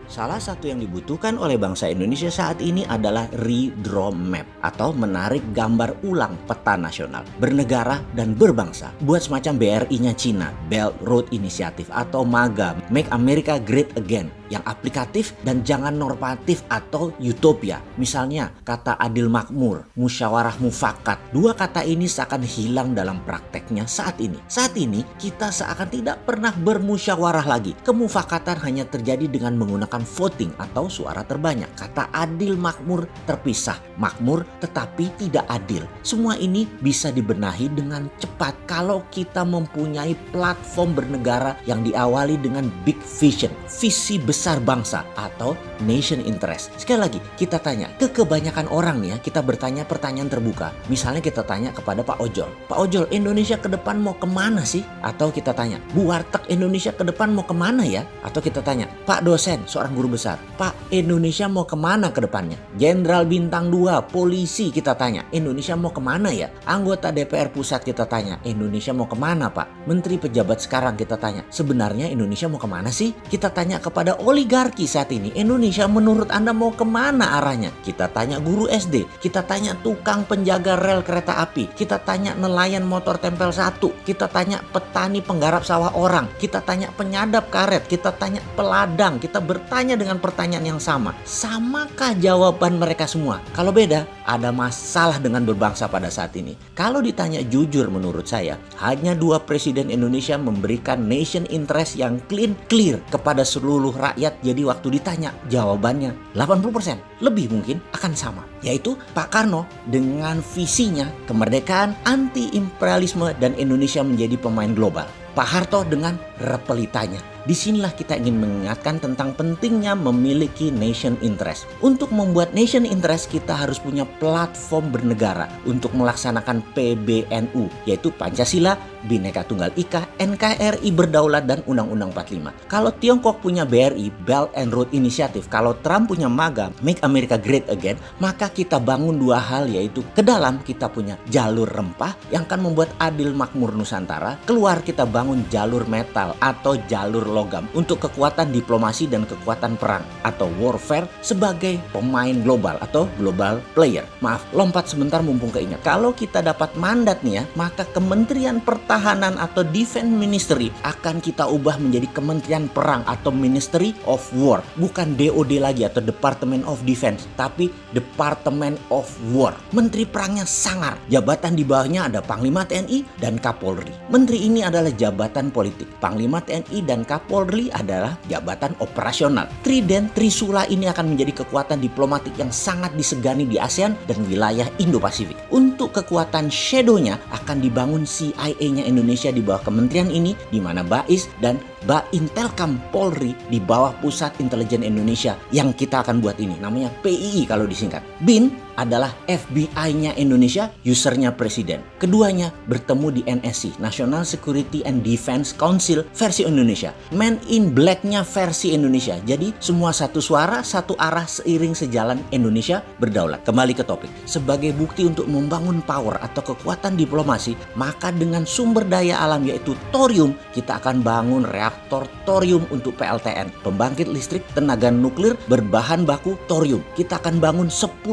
Salah satu yang dibutuhkan oleh bangsa Indonesia saat ini adalah redraw map atau menarik gambar ulang peta nasional, bernegara dan berbangsa. Buat semacam BRI-nya Cina, Belt Road Initiative atau MAGA, Make America Great Again, yang aplikatif dan jangan normatif atau utopia. Misalnya kata adil makmur, musyawarah mufakat. Dua kata ini seakan hilang dalam prakteknya saat ini. Saat ini kita seakan tidak pernah bermusyawarah lagi. Kemufakatan hanya terjadi dengan menggunakan voting atau suara terbanyak. Kata adil makmur terpisah. Makmur tetapi tidak adil. Semua ini bisa dibenahi dengan cepat kalau kita mempunyai platform bernegara yang diawali dengan big vision, visi besar bangsa atau nation interest. Sekali lagi kita tanya ke kebanyakan orang nih ya, kita bertanya pertanyaan terbuka. Misalnya kita tanya kepada Pak Ojol, Pak Ojol, Indonesia ke depan mau kemana sih? Atau kita tanya, Bu Warteg, Indonesia ke depan mau kemana ya? Atau kita tanya, Pak dosen, seorang guru besar, Pak, Indonesia mau kemana ke depannya? Jenderal bintang 2, polisi kita tanya, Indonesia mau kemana ya? Anggota DPR pusat kita tanya, Indonesia mau kemana Pak? Menteri pejabat sekarang kita tanya, sebenarnya Indonesia mau kemana sih? Kita tanya kepada oligarki saat ini, Indonesia menurut Anda mau kemana arahnya? Kita tanya guru SD, kita tanya tukang penjaga rel kereta api, kita tanya nelayan motor tempel 1, kita tanya petani penggarap sawah orang, kita tanya penyadap karet, kita tanya peladang, kita bertanya dengan pertanyaan yang sama. Samakah jawaban mereka semua? Kalau beda, ada masalah dengan berbangsa pada saat ini. Kalau ditanya jujur menurut saya, hanya 2 presiden Indonesia memberikan nation interest yang clear kepada seluruh rakyat. Jadi waktu ditanya, jawabannya 80% lebih mungkin akan sama, yaitu Pak Karno dengan visinya kemerdekaan, anti-imperialisme dan Indonesia menjadi pemain global. Pak Harto dengan repelitanya. Disinilah kita ingin mengingatkan tentang pentingnya memiliki nation interest. Untuk membuat nation interest kita harus punya platform bernegara untuk melaksanakan PBNU, yaitu Pancasila, Bhinneka Tunggal Ika, NKRI berdaulat dan Undang-Undang 45. Kalau Tiongkok punya BRI, Belt and Road Initiative, kalau Trump punya MAGA, Make America Great Again, maka kita bangun 2 hal, yaitu ke dalam kita punya jalur rempah yang akan membuat adil makmur Nusantara, keluar kita bangun jalur metal atau jalur logam untuk kekuatan diplomasi dan kekuatan perang atau warfare sebagai pemain global atau global player. Maaf, lompat sebentar mumpung keingat. Kalau kita dapat mandat nih ya, maka Kementerian Pertahanan atau Defense Ministry akan kita ubah menjadi Kementerian Perang atau Ministry of War. Bukan DOD lagi atau Department of Defense, tapi Department of War. Menteri perangnya sangar. Jabatan di bawahnya ada Panglima TNI dan Kapolri. Menteri ini adalah jabatan politik. Panglima TNI dan Kapolri adalah jabatan operasional. Trident Trisula ini akan menjadi kekuatan diplomatik yang sangat disegani di ASEAN dan wilayah Indo-Pasifik. Untuk kekuatan shadow-nya akan dibangun CIA-nya Indonesia di bawah kementerian ini, di mana BAIS dan Baintelkam Polri di bawah Pusat Intelijen Indonesia yang kita akan buat ini. Namanya PII kalau disingkat. BIN adalah FBI-nya Indonesia, usernya presiden. Keduanya bertemu di NSC, National Security and Defense Council versi Indonesia. Man in Black-nya versi Indonesia. Jadi semua satu suara, satu arah, seiring sejalan Indonesia berdaulat. Kembali ke topik. Sebagai bukti untuk membangun power atau kekuatan diplomasi, maka dengan sumber daya alam yaitu thorium, kita akan bangun reaktor thorium untuk PLTN, pembangkit listrik tenaga nuklir berbahan baku thorium. Kita akan bangun 10.000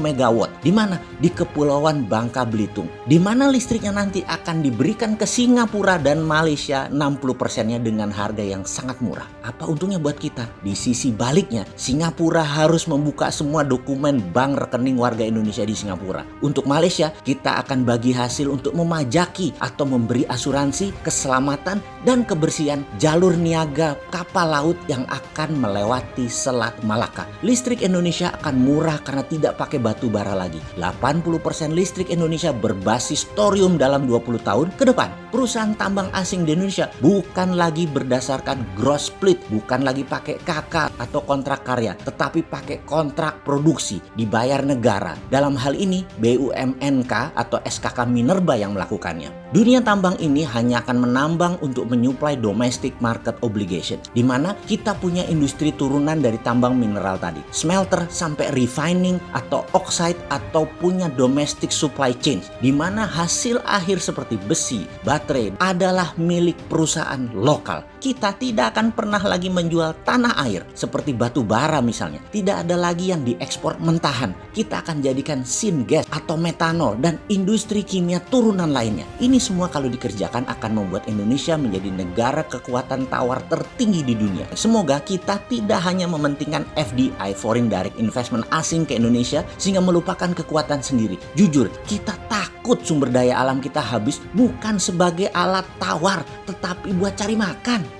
megawatt. Di mana? Di Kepulauan Bangka Belitung. Di mana listriknya nanti akan diberikan ke Singapura dan Malaysia 60%-nya dengan harga yang sangat murah. Apa untungnya buat kita? Di sisi baliknya, Singapura harus membuka semua dokumen bank rekening warga Indonesia di Singapura. Untuk Malaysia, kita akan bagi hasil untuk memajaki atau memberi asuransi keselamatan dan kebersihan jalur niaga kapal laut yang akan melewati Selat Malaka. Listrik Indonesia akan murah karena tidak pakai batu bara lagi. 80% listrik Indonesia berbasis thorium dalam 20 tahun ke depan. Perusahaan tambang asing di Indonesia bukan lagi berdasarkan gross split, bukan lagi pakai KK atau kontrak karya, tetapi pakai kontrak produksi dibayar negara. Dalam hal ini BUMNK atau SKK Minerba yang melakukannya. Dunia tambang ini hanya akan menambang untuk menyuplai domestic market obligation, di mana kita punya industri turunan dari tambang mineral tadi, smelter sampai refining atau oxide, atau punya domestic supply chain, di mana hasil akhir seperti besi, baterai adalah milik perusahaan lokal. Kita tidak akan pernah lagi menjual tanah air seperti batu bara misalnya. Tidak ada lagi yang diekspor mentahan. Kita akan jadikan syngas atau metanol dan industri kimia turunan lainnya. Ini semua kalau dikerjakan akan membuat Indonesia menjadi negara kekuatan tawar tertinggi di dunia. Semoga kita tidak hanya mementingkan FDI, foreign direct investment asing ke Indonesia, sehingga melupakan kekuatan sendiri. Jujur, kita takut sumber daya alam kita habis bukan sebagai alat tawar, tetapi buat cari makan.